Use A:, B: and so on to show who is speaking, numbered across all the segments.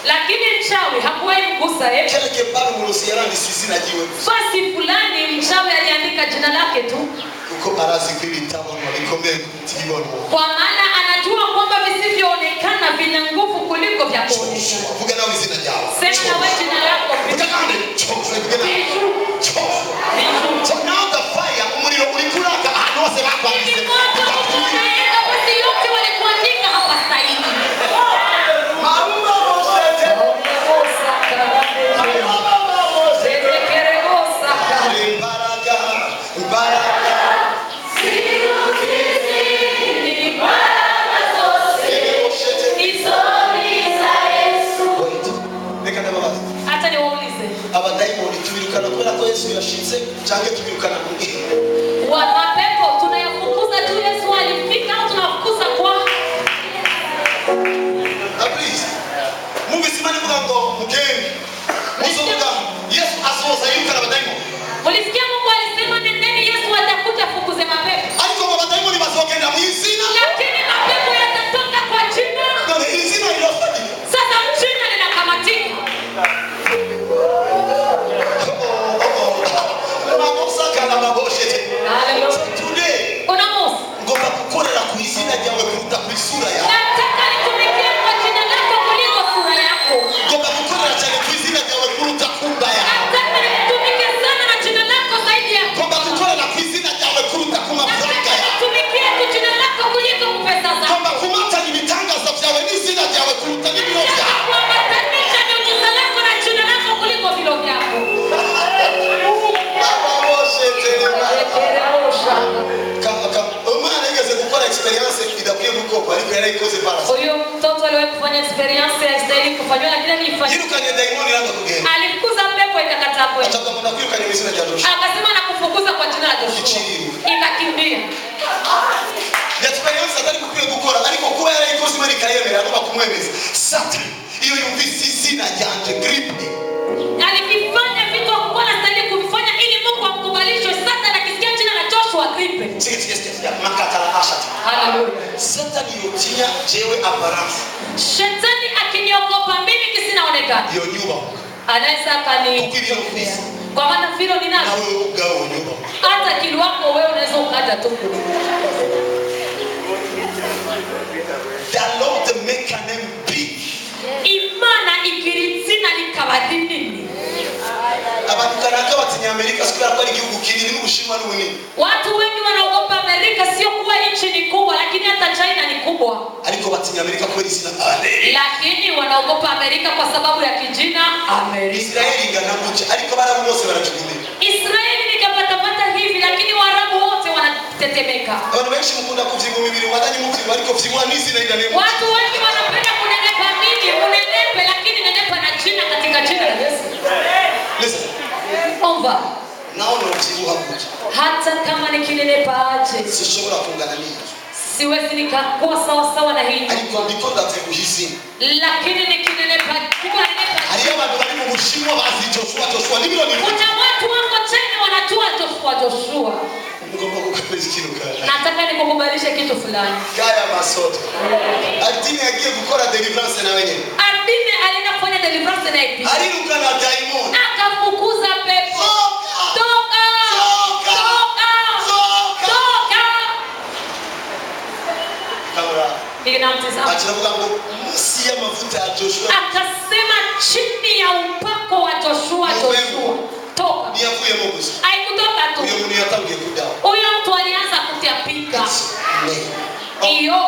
A: Lakini mchawi hakuwahi kugusa yeye.
B: Quelque part mulosierani sisi na jiwe.
A: Fasi fulani mchawi aliandika jina lake tu.
B: Uko arazi kwili tamu walikomea tibono.
A: Kwa maana anajua kwamba visivyoonekana vina nguvu kuliko vya kuonekana.
B: Vuga nao zina jawa.
A: Sema na wewe jina lako.
B: So now the fire umuriro ulikuraka ahantu hose bakwanditse.
A: Tunaenda basi yote walikuandika hapa sasa hivi. Mapepo tunayafukuza tu Yesu alifika au tunafukuza kwa?
B: Please. Mungu simani mgango mgeni. Musoga Yesu asoza yuka na badaimo.
A: Mulisikia Mungu alisema nendeni Yesu atakuja fukuze mapepo.
B: Aliko kwa badaimo ni mazoge na mizina.
A: Lakini mapepo yatatoka kwa jina.
B: Ndio mizina iliyofanyika.
A: Sasa jina linakamatika.
B: Today, ngoba kukorera ku izina ryawe kuruta ku isura yawe.
A: Nataka nitumikie kwa jina lako kuliko sura yako.
B: Ngoba kukorera cyane ku izina ryawe kuruta kumba yawe.
A: Nataka nitumikie sana na jina lako zaidi yako.
B: Ngoba kukorera ku izina ryawe kuruta ku mafaranga yawe.
A: Nitumikie kwa jina lako kuliko pesa zako.
B: Ngoba kumata ibitangaza byawe n'izina ryawe kuruta n'ibiro byawe.
A: Kuambatanisha jina lako na jina lako kuliko vilo vyako. Huyo mtoto aliwahi kufanya experience ya stahili kufanywa lakini alifanya. Alifukuza pepo ikakataa kwenda. Akasema nakufukuza kwa jina la Joshua. Ikakimbia.
B: Experience atari kupiye gukora ariko kuba yarayikoze muri kayemera no bakumwemeza. Satan iyo yumvise izina ryanje grip.
A: Alifanya vitu kwa stahili kufanya ili Mungu amkubalishe. Satan akisikia jina la Joshua grip.
B: Makatala ashati.
A: Hallelujah.
B: Satan yotinya jewe apparence.
A: Shetani akiniogopa mimi kisinaonekana.
B: Yo nyumba.
A: Anaweza akani. Kwa maana vile ni nani?
B: Na wewe ugao nyumba.
A: Hata kilo wako wewe unaweza ukaja tu.
B: The Lord make a name big.
A: Imana ikiritsina likabadini.
B: Abantu kanaka batinya Amerika sikura ko ari igihugu kinini n'Ubushinwa n'Ubunini.
A: Watu wengi wanaogopa Amerika sio kuwa nchi ni kubwa lakini hata China ni kubwa.
B: Ariko batinya Amerika kwa izina Amerika.
A: Lakini wanaogopa Amerika kwa sababu ya kijina Amerika.
B: Israeli nganakuja ariko barabu bose barachugumira.
A: Israeli nikapata hivi lakini Waarabu wote wanatetemeka.
B: Abantu benshi mukunda kuvyiga umubiri wadanyi muvyiga ariko vyigwa n'izina indane.
A: Watu wengi wanapenda kunenepa mimi, unenepe lakini nenepa na jina katika jina la Yesu.
B: Listen.
A: Omba.
B: Naona ukibuha kuja.
A: Hata kama nikinenepa aje.
B: Sishobora kungana nini.
A: Siwezi nikakuwa sawa sawa na hii.
B: Ariko bikoda teguhisi.
A: Lakini nikinenepa, nenepa.
B: Hariyo abantu bari mu Bushinwa bazi Joshua nibiro ni.
A: Kuna watu wako China wanajua Joshua.
B: Ngomba kukwezi kilo kana.
A: Nataka nikukubalishe kitu fulani.
B: Kaya masote. Adini agiye gukora deliverance na wenyewe.
A: Adini alienda kufanya deliverance na ipi?
B: Aliruka na daimon.
A: Akafukuza pepo. Toka.
B: Achiravuga ngo musi ya mafuta ya Joshua.
A: Akasema chini ya upako wa Joshua. Toka.
B: Ni yavuye mu gusa.
A: Haikutoka tu.
B: Uyo muntu yatangiye kudawa.
A: Huyo mtu alianza kutapika. Iyo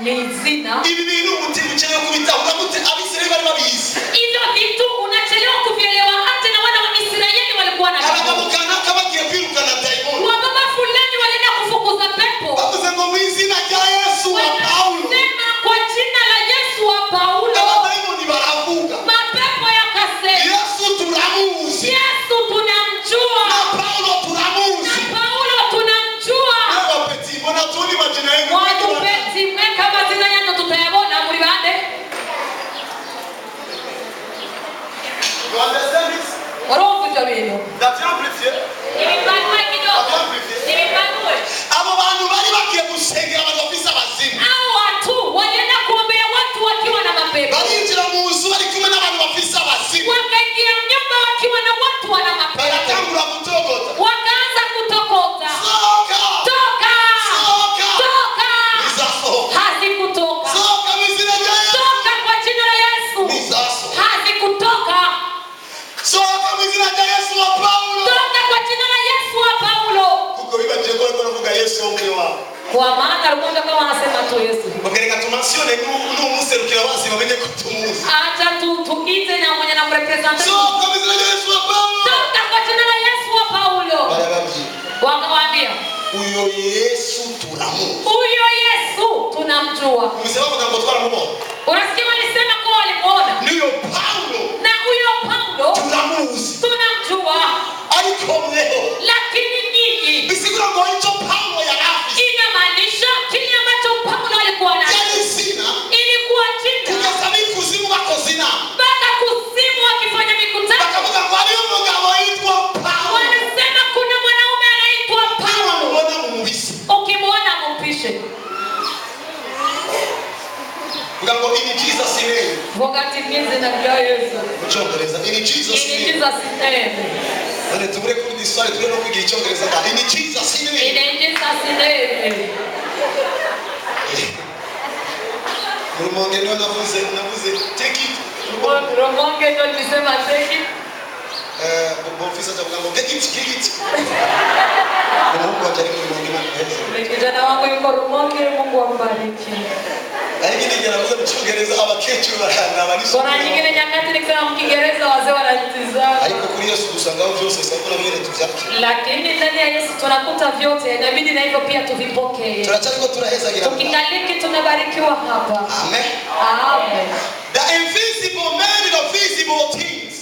A: ni zina.
B: Ibi bintu umutima ukeneye kubitahura gute Abisirayeli bari babizi.
A: Hivyo vitu unachelewa kuvielewa hata na wana wa Israeli walikuwa na
B: abagabo kanaka bagiye kwiruka na daimon.
A: Wababa fulani walienda kufukuza pepo.
B: Bavuze ngo mu izina rya Yesu wa Paulo.
A: Sema kwa jina la Yesu wa Paulo.
B: Daimon baravuga.
A: Mapepo yakasema.
B: Yesu turamuzi.
A: Yesu tunamjua.
B: Na Paulo turamuzi.
A: Na Paulo tunamjua.
B: Na wapeti mbona tuni majina yenu.
A: Watu peti mweka majina yenu tutayabona muri bande.
B: You understand this?
A: Roho jameno.
B: That's amplifié.
A: Nipanue kidogo. Nipanue.
B: Abo bantu bari bakiye gusengera abafisa bazimu.
A: Hao watu walienda kuombea watu wakiwa na mapepo.
B: Barinjira mu nzu bari kumwe n'abantu wao.
A: Kwa maana alikuwa kama anasema tu Yesu.
B: Bagereka tumansione n'umuserukira basi bamenye ko tumuzi.
A: Acha tuite na mwenye na represent.
B: So kwa jina la Yesu wa Paulo.
A: Toka kwa jina la Yesu wa Paulo. Wakawaambia,
B: huyo Yesu tunamu.
A: Huyo Yesu tunamjua.
B: Umesema kwamba tunamuona.
A: Unasikia walisema kwa walimuona.
B: Huyo Paulo.
A: Na huyo Paulo
B: tunamuzi.
A: Tunamjua.
B: Alikomleo.
A: Lakini nini?
B: Bisigura ngo hicho Paulo ya rafi.
A: Inamaanisha kile ambacho Paulo alikuwa nacho. Ilikuwa chini.
B: Kukasami kuzimu wako zina.
A: Baka kuzimu wakifanya mikutano.
B: Bakavuga ngo aliyo mugabo yitwa Paulo.
A: Wanasema kuna mwanaume anaitwa Paulo.
B: Unaona mumubisi.
A: Ukimwona mumpishe.
B: Ngo in Jesus name.
A: Wakati mimi na Yesu.
B: Muchongereza in Jesus name.
A: In Jesus name.
B: None tubure kuri diswali tubure no kwigira icyongereza da in Jesus name.
A: In Jesus name.
B: Rumonge ndio navuze take it.
A: Rumonge ndio nisema take it.
B: Ofisa takuwa ngo take it. Mungu ajaribu Rumonge na
A: kijana wangu yuko Rumonge, Mungu ambariki.
B: Lakini ninaanza kuchongereza abakecuru n'abanisha.
A: Kuna nyingine nyakati nikisema Kiingereza wazee wananitizama.
B: Ariko kuri Yesu dusangao byose sakuna bire tuvyake.
A: Lakini ndani ya Yesu tunakuta vyote, inabidi na hivyo pia tuvipokee.
B: Turacyariko turahezagira.
A: Tukikaliki tunabarikiwa hapa.
B: Amen.
A: Amen.
B: The invisible made the visible things.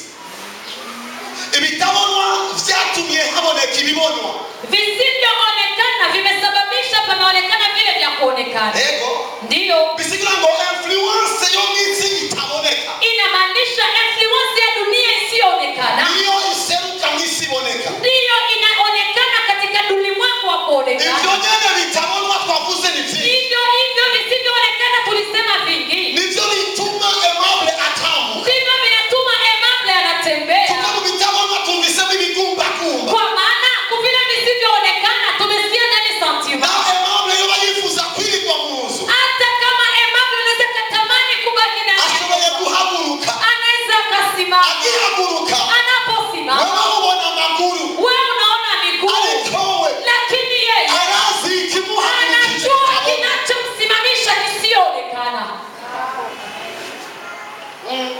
B: Ibitabonwa vyatumye haboneka ibibonwa.
A: Visivyoonekana vimesababisha panaonekana vile vya kuonekana.
B: Ego.
A: Ndio.
B: Bisigura ngo influence yongitsi itaboneka.
A: Inamaanisha influence ya dunia isiyoonekana.
B: Ndio iseruka nisiboneka.
A: Ndio inaonekana katika ulimwengu wa kuonekana.
B: Ivyo nyene bitabonwa twavuze ni vingi.
A: Hivyo visivyoonekana tulisema vingi.
B: Nivyo bituma Aimable atamu.
A: Ndivyo vinatuma Aimable anatembea.
B: Tukamu bitabonwa tumvisema ibigumba kumba.
A: Kwa maana kuvile visivyoonekana tumesikia ndani sentiment.
B: Na Aimable yoba yifuza kwirwa muzu.
A: Hata kama Aimable anaweza katamani kubaki na
B: ashoboye guhaguruka.
A: Anaweza kasimama.
B: Akihaguruka.
A: Anaposimama.
B: Wewe ubona maguru.
A: Wewe unaona miguu.
B: Alikowe.
A: Lakini yeye
B: arazi kimuhaguruka.
A: anajua kinachomsimamisha kisionekana.
B: Amen.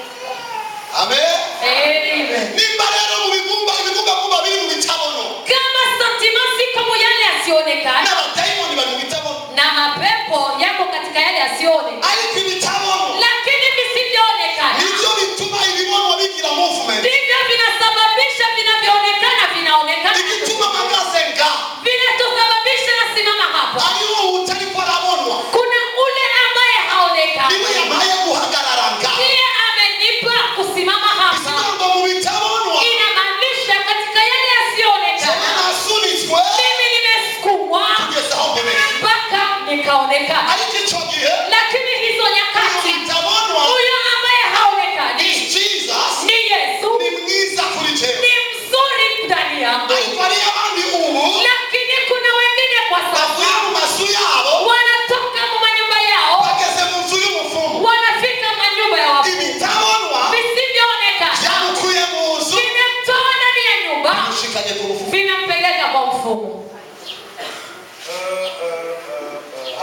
A: Amen.
B: Nimba rero mu bigumba kumba biri mu bitabono.
A: Kama sentiment siko mu yale yasionekana.
B: Na badaimoni bari mu bitabono.
A: Na mapepo yako katika yale yasionekana.
B: Ariko ibitabono.
A: Lakini visivyoonekana.
B: Nivyo bituma ibibonwa bigira movement.
A: Ndivyo vinasababisha vinavyoonekana vinaonekana.
B: Ikituma magazenga.
A: Vinatusababisha na simama hapa.
B: Aliwo utari kwa rabonwa.
A: Kuna ule ambaye haonekani.
B: Niwe yamaye guhagararanga.
A: Ndiye amenipa kusimama hapa.
B: Bisigura mu bitabonwa.
A: Inamaanisha katika yale yasionekana.
B: Nasunitswe.
A: Mimi nimesukumwa.
B: Kugeza aho mbere.
A: Mpaka nikaonekana.
B: Ariko ico gihe.
A: Lakini hizo nyakati.
B: Bitabonwa.
A: Huyo ambaye haonekani.
B: Jesus.
A: Ni Yesu.
B: Ni mwiza kuri jewe.
A: Ni mzuri ndani yangu.
B: Ariko ari abandi ubu.
A: Lakini kuna wengine kwa sasa.
B: Bavuye mu mazu yabo.
A: Wanatoka mu manyumba yao.
B: Bageze mu nzu y'umufumu.
A: Wanafika manyumba ya wafu.
B: Ibitabonwa.
A: Visivyoonekana.
B: Byamukuye mu nzu.
A: Vimemtoa ndani ya nyumba.
B: Mushikanye ku mufumu.
A: Vinampeleka kwa mfumu.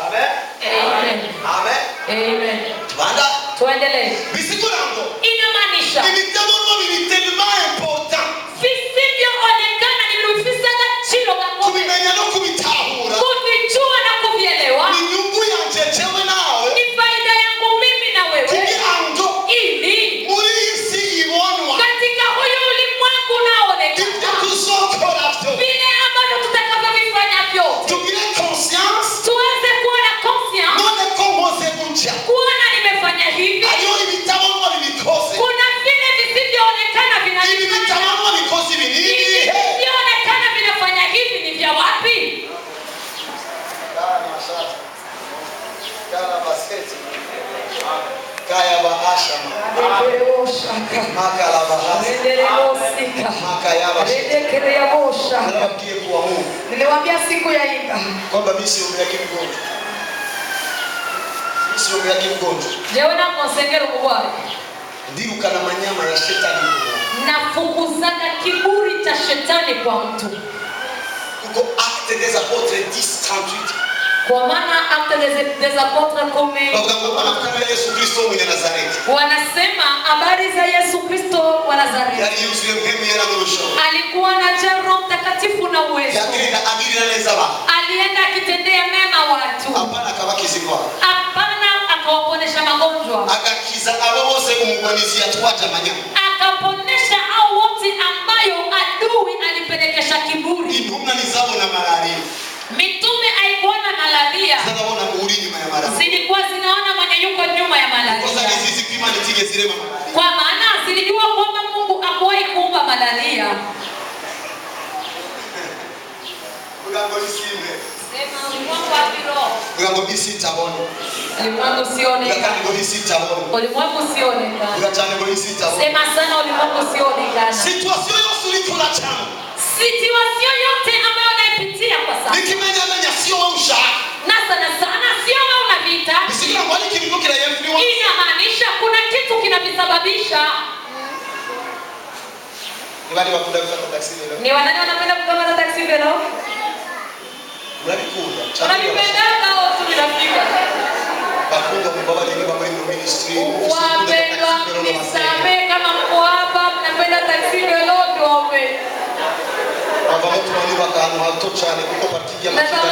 B: Amen.
A: Amen.
B: Amen.
A: Amen.
B: Banda.
A: Tuendelee.
B: Bisigura ngo.
A: Inamaanisha.
B: Ibitabonwa biri tellement important.
A: Visivyoonekana ni vifisa agaciro gakomeye.
B: Kubimenya no kubitahura.
A: Kuvijua na kuvielewa.
B: Ni nyungu yanje jewe nawe.
A: Ni faida yangu mimi na wewe.
B: Kugira ngo.
A: Ili.
B: Muri isi ibonwa.
A: Katika huyu ulimwengu unaoonekana.
B: Ibyo tuzokora byo.
A: Vile ambavyo tutakavyovifanya vyote.
B: Tugire conscience.
A: Tuweze kuwa na conscience.
B: None ko mose gutya.
A: Kuona nimefanya hivi.
B: Ariyo ibitabonwa bibikoze.
A: Kuna vile visivyoonekana
B: Ibi bitabonwa bikoze ibinini.
A: visivyoonekana vinafanya hivi ni vya wapi?
B: Kaya bahasha. Makala bahasha. Niliwaambia kuwa Mungu.
A: Niliwaambia siku ya Iba
B: Kwamba mimi siombea kimgonjwa. Mimi siombea kimgonjwa.
A: jewe na konsengero kubwa
B: Ndirukana manyama ya shetani.
A: nafukuzaga kiburi cha shetani kwa mtu.
B: Kuko acte Actes des apôtres 10:38.
A: Kwa maana Actes des apôtres comme wanasema habari za Yesu Kristo wa Nazareti. Alikuwa na Roho Mtakatifu na uwezo. Alienda akitendea mema watu. Hapana akawaponesha magonjwa. Akaponesha hao wote ambayo adui alipelekesha kiburi. Mitume haikuwa na malaria. Zilikuwa zinaona mwenye yuko nyuma ya malaria. Kwa maana zilijua kwamba Mungu hakuwahi kuumba malaria. Sema ulimwengu wa kiroho. Ulimwengu usionekana. Ulimwengu usionekana. Sema sana ulimwengu usionekana. Situation yote ambayo unaipitia kwa sasa. Na sana sio wewe unavita. Inamaanisha kuna kitu kinavisababisha. Ni wanani wanapenda kukamata taxi velo? Unavipenda au tunafika? Wapendwa nisame kama mko hapa mnapenda taxi velo tuombe.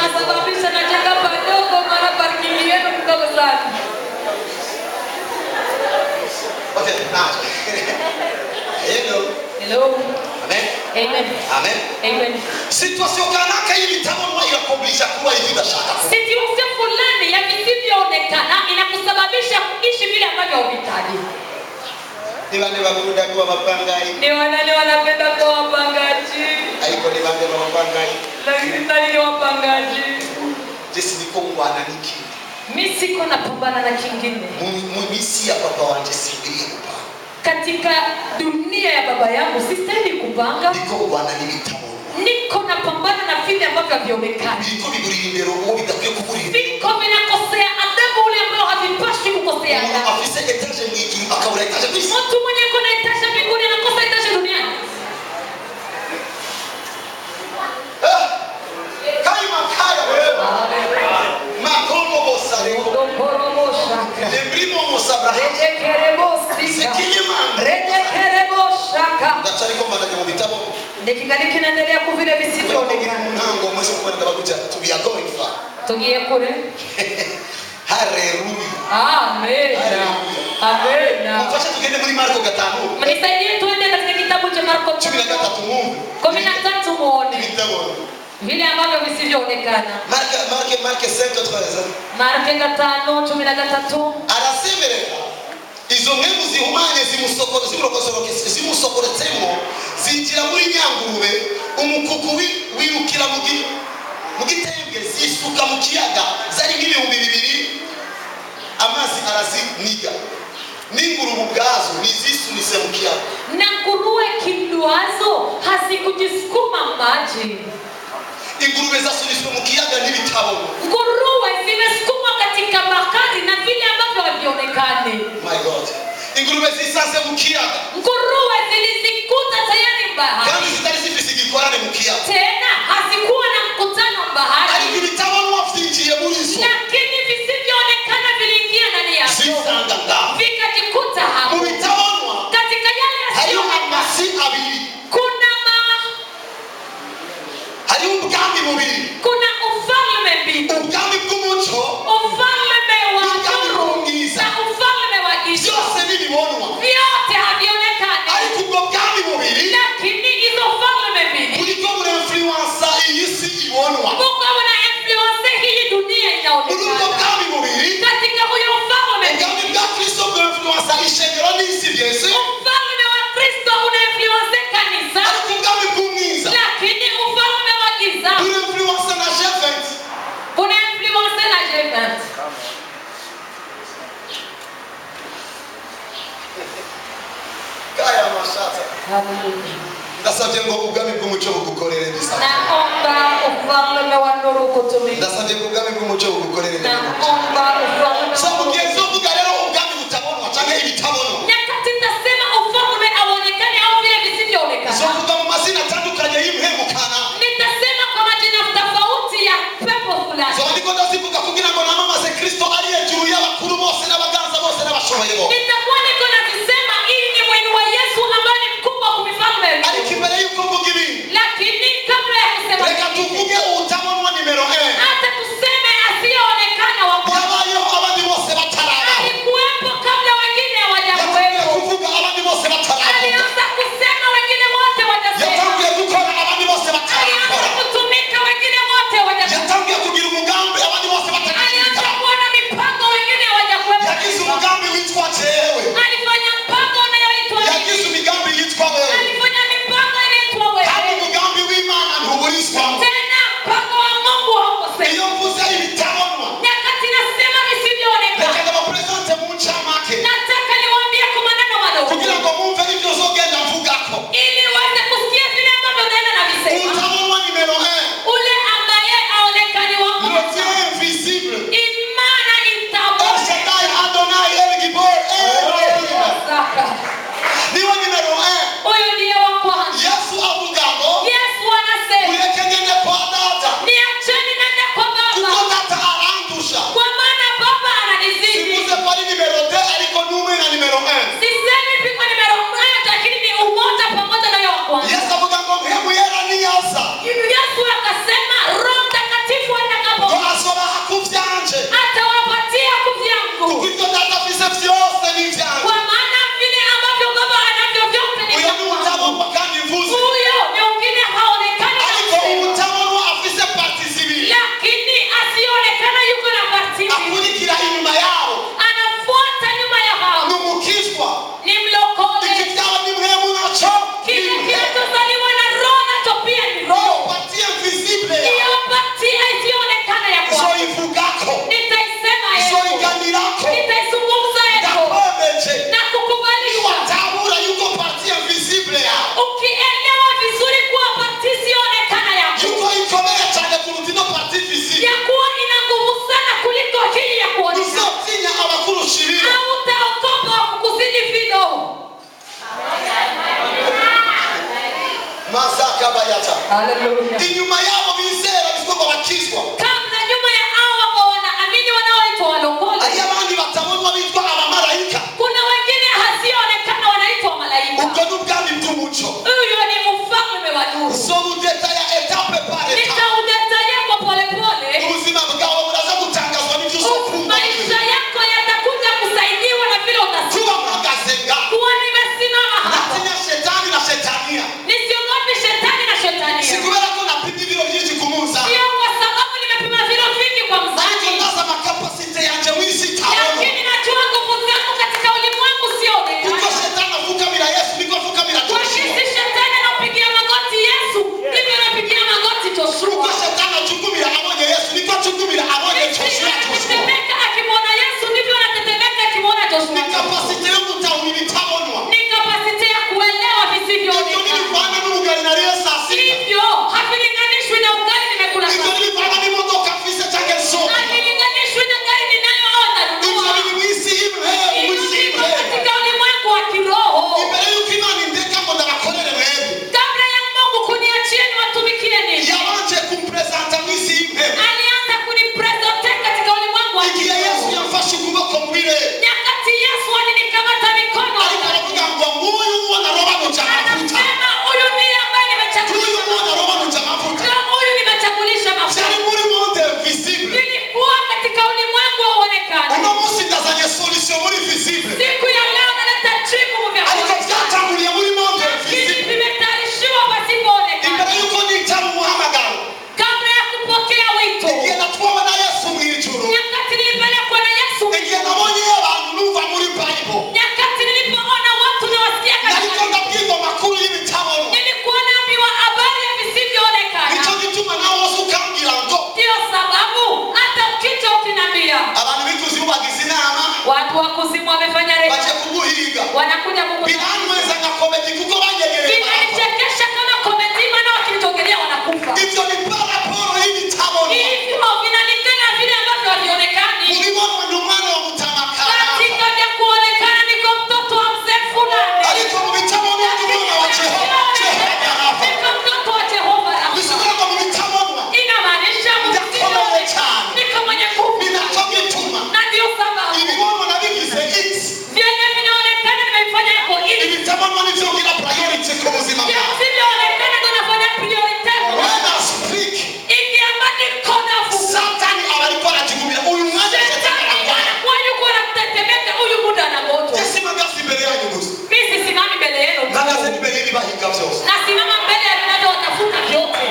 A: Nasababisha nataka padogo mara parking yenu mdogo sana.
B: Okay, now.
A: Hello.
B: Amen.
A: Amen.
B: Amen.
A: Amen.
B: Situation kanaka ili tamu ya kuobliga kuwa hivi bashaka.
A: Situation fulani ya visivyoonekana inakusababisha kuishi vile ambavyo unahitaji.
B: Ni wale wakuda kwa mapangai.
A: Ni wanani wanapenda kwa mapangaji.
B: Haiko ni wale mapangai.
A: Lakini tani wapangaji.
B: Jesi niko ngwana niki.
A: Mimi siko napambana na kingine.
B: Mimi ya baba wanje sibiri kupa.
A: Katika dunia ya baba yangu sistahili kupanga.
B: Niko ngwana nilitamo.
A: Niko napambana na vile ambavyo havionekani.
B: Niko bibulindero ngo bidakwiye kuburira.
A: Niko vinakosea adabu ule ambao havipashi kukosea.
B: Afisa etage mwijuru akabura etage kwisi.
A: Mtu mwenye kuna etage mbinguni anakosa etage duniani.
B: Kaima kaya wewe. Makono bosare.
A: Dokoro boshaka.
B: Lebrimo mosabra.
A: Rejekerebo sika. Rejekerebo shaka.
B: Daktari kwa maana ya vitabu.
A: Nikingali kinaendelea kuvile visivyoonekana.
B: Nango mwezi kwenda bakuja to be going far.
A: Tugie kule.
B: Hallelujah.
A: Amen. Amen.
B: Mfasha tugende muri Marko 5.
A: Mnisaidie tuende katika kitabu cha Marko 13 muone. Vile ambavyo visivyoonekana.
B: Marko 5:13.
A: Marko 5:13.
B: Arasemerera izo nkemu zihumanye zimusokoretsemo zinjira muri nyangurube umukuku wirukira mu gitembwe zisuka mu kiyaga zari nk'ibihumbi 2 amazi araziniga n'ingurube ubwazo nizisunise mu kiyaga
A: na nguruwe kindwazo hazikujisukuma maji.
B: Ingurube zasuniswe mu kiyaga n'ibitabo.
A: Nguruwe zimesukuma katika bahari na vile ambavyo havionekani.
B: My God. Ingurube zisanze mu kiyaga.
A: Nguruwe zilizikuta tayari bahari.
B: Kandi zitari zifise igikorane mu kiyaga.
A: Tena hazikuwa na mkutano bahari.
B: Ari ibitabo n'wafinjiye muri zo.
A: Lakini visivyoonekana viliingia ndani yake.
B: Zisanga ngaho.
A: Vikajikuta hapo.
B: Mu bitabo
A: katika yale yasiyo
B: amasi abiri. Hari ubwami bubiri.
A: Kuna ufalme mbili.
B: Ubwami bw'umuco.
A: Ufalme wa nuru na ufalme wa giza.
B: Byose nibibonwa.
A: Vyote havionekani.
B: Ariko ubwo bwami bubiri.
A: Lakini hizo falme mbili.
B: Buriko buna influence iyi si ibonwa.
A: Mungu ana influence hii dunia inaonekana.
B: Ubwo bwami bubiri.
A: Katika huyo ufalme.
B: Ubwami bwa Kristo bwa influence ishengero n'isi byese.
A: Ufalme wa Kristo una influence kanisa.
B: Ariko ubwami bw'umwiza.
A: Lakini ufalme wa giza.
B: Una influence na G20.
A: Una influence na G20.
B: Kaya mashata.
A: Hallelujah.
B: Ndasabye ngo ubwami bw'umuco bugukorere bisa.
A: Naomba ufalme wa nuru kutumika.
B: Ndasabye ngo ubwami bw'umuco bugukorere.
A: Naomba ufalme.
B: So mugenzo vuga rero ubwami butabonwa cyangwa ibitabonwa.
A: Nyakati ndasema ufalme aonekane au vile visivyoonekana.
B: So vuga mu mazina atandukanye y'imhemukana.
A: Nitasema kwa majina tofauti Hallelujah.
B: Inyuma yao bizera bizwa bakizwa.
A: Kabla nyuma ya hao ambao wanaamini wanaoitwa walokole.
B: Ayabandi batabonwa bitwa abamalaika.
A: Kuna wengine hasionekana wanaitwa malaika.
B: Uko n'ubwami bw'umuco.
A: Huyo ni mfalme wa nuru.
B: So udetaya etape par etape.
A: Nitaudetaye kwa pole pole.
B: Ubuzima bwawe buraza gutangazwa n'ibyo usokumva.
A: Maisha yako yatakuja kusaidiwa na vile utasikia.
B: Kuba magazenga.
A: Kuwa nimesimama hapa.
B: Natinya shetani na shetania.
A: Nisiogopi shetani na shetania.
B: Sikubera ko napima ibiro byinshi kumuza.
A: Sio kwa sababu nimepima vilo vingi kwa mzani.
B: Ariko ndaza makapasite yanje mwisi tabono.
A: Lakini najua nguvu zangu katika ulimwengu sio
B: Kuko
A: onekana.
B: shetani afukamira Yesu, niko afukamira
A: Kwa
B: Joshua.
A: jinsi shetani anapigia magoti Yesu, ndivyo anapigia magoti
B: Kuko
A: Joshua.
B: shetani achukumira abonye Yesu, niko achukumira abonye Joshua.
A: Anatetemeka akimwona Yesu, ndivyo anatetemeka akimwona
B: Ni
A: Joshua.
B: kapasite yo kutawiri tabonwa.
A: Ni kapasiti ya kuelewa
B: Ndio
A: visivyoonekana.
B: nilivana n'ubugari na Yesu asika.
A: Hivyo havilinganishwi na ugali nimekula
B: Ndio
A: sasa.
B: nilivana n'imodoka mfise cyangwa soka.
A: Havilinganishwi na gari ninayoona
B: Ndio
A: nunua.
B: ni mwisi imwe, mwisi
A: Hivyo
B: imwe.
A: katika ulimwengu wa kiroho.
B: Imbere yuko Imana indeka ngo ndabakorere mwebwe.
A: Kabla ya Mungu kuniachia niwatumikie nini?
B: Yabanje kumpresenta mwisi imwe.
A: Alianza kunipresente katika ulimwengu wa
B: Igihe
A: kiroho.
B: Yesu yamfashe ukuboko mu birere.
A: Nyakati Yesu alinikamata mikono.
B: Ariko aravuga ngo nguyu mwana robanuja amavuta.
A: Anasema huyu ndiye ambaye
B: Nguyu
A: nimechagulisha
B: mwana
A: mafuta.
B: robanuja amavuta.
A: Ndio huyu nimechagulisha mafuta.
B: Cyari muri monde visible.
A: Nilikuwa katika ulimwengu wa uonekana.
B: Uno munsi ndazanye solution muri visible.
A: Siku ya leo naleta jibu vya
B: Ariko
A: kuonekana.
B: byatanguriye muri monde
A: Lakini
B: visible.
A: vimetayarishiwa pasipoonekana.
B: Imbere yuko nitaba umuhamagaro.
A: Kabla ya kupokea wito.
B: Igihe natwawe na Yesu mu ijuru.
A: Nyakati nilipelekwa na Yesu.
B: Igihe nabonye abantu numva muri Bible.
A: Nyakati nilipoona watu na wasikia
B: Nariko
A: katika.
B: ndabwirwa amakuru y'ibitabona.
A: Nilikuwa naambiwa habari ya visivyoonekana.
B: Nico gituma nawe wose ukambwira ngo
A: Ndio sababu hata ukija ukiniambia.
B: abantu b'ikuzimu bagize inama
A: Watu wa kuzimu wamefanya
B: baje
A: research.
B: kuguhiga.
A: Wanakuja kukuta.
B: Biranyweza nka komedi kuko banyegereye barapfa.
A: Vinanichekesha kama komedi maana wakitogelea wanakufa.
B: Ibyo ni paraporo y'ibitabona.
A: Hivyo vinalingana vile ambavyo havionekani.
B: Mubibonwa n'umwana wa mutamakara.
A: Katika vya kuonekana niko mtoto wa mzee fulani.
B: Ariko mu bitabona n'umwana wa Jehova. Jehova Rafa.
A: Niko mtoto wa Jehova Rafa.
B: Bisigura ngo mu bitabona
A: Inamaanisha
B: Ndakomeye cyane.
A: niko mwenye nguvu.
B: binaco gituma
A: Na ndio sababu
B: ibibonwa nabigize X.
A: vyenye vinaonekana nimefanya hapo ili
B: Ibitabona nivyo ngira priority ku buzima
A: vya
B: bwawe.
A: visivyoonekana ndo nafanya priority.
B: When I speak,
A: Ikiambati kona fuku.
B: Satani aba ariko arajigumira uyu mwanya Satani aragwana.
A: Anakuwa yuko anatetemeka huyu muda na moto.
B: Jesi magazi imbere yanyu gusa.
A: Mimi sisimami mbele yenu.
B: Magazi imbere y'ibibahiga byose.
A: Nasimama mbele ya vinavyotafuta vyote.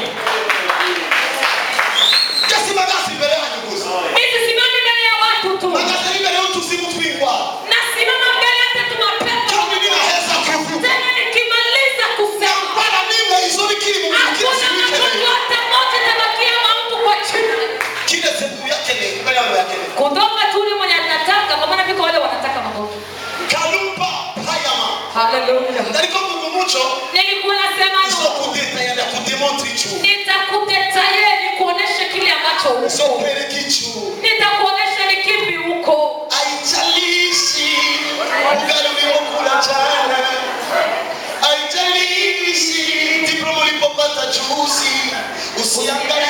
B: Jesi magazi imbere yanyu gusa.
A: Mimi sisimami mbele ya watu tu.
B: Magazi imbere y'utuzimu tw'indwara.
A: Nasimama mbele hata tumapepo.
B: Kandi ninaheza kuvuga.
A: Tena nikimaliza kusema.
B: Bana nime izo bikiri mu bintu
A: Hakuna magonjwa hata moja tabakia mtu kwa chini.
B: kile zetu yakeneye kuko yabo yakeneye.
A: Kutoka tu ni mwenye anataka kwa maana viko wale wanataka magonjwa.
B: Kalumba payama.
A: Hallelujah.
B: Ariko mu muco
A: Nilikuwa nasema
B: izo kudeta ya kudemontre icu.
A: nitakutetaye nikuoneshe kile ambacho uko.
B: Izo pereka icu.
A: Nitakuonesha ni kipi uko.
B: Haijalishi ugali uliokula jana, haijalishi diploma ulipopata juzi, usiangalie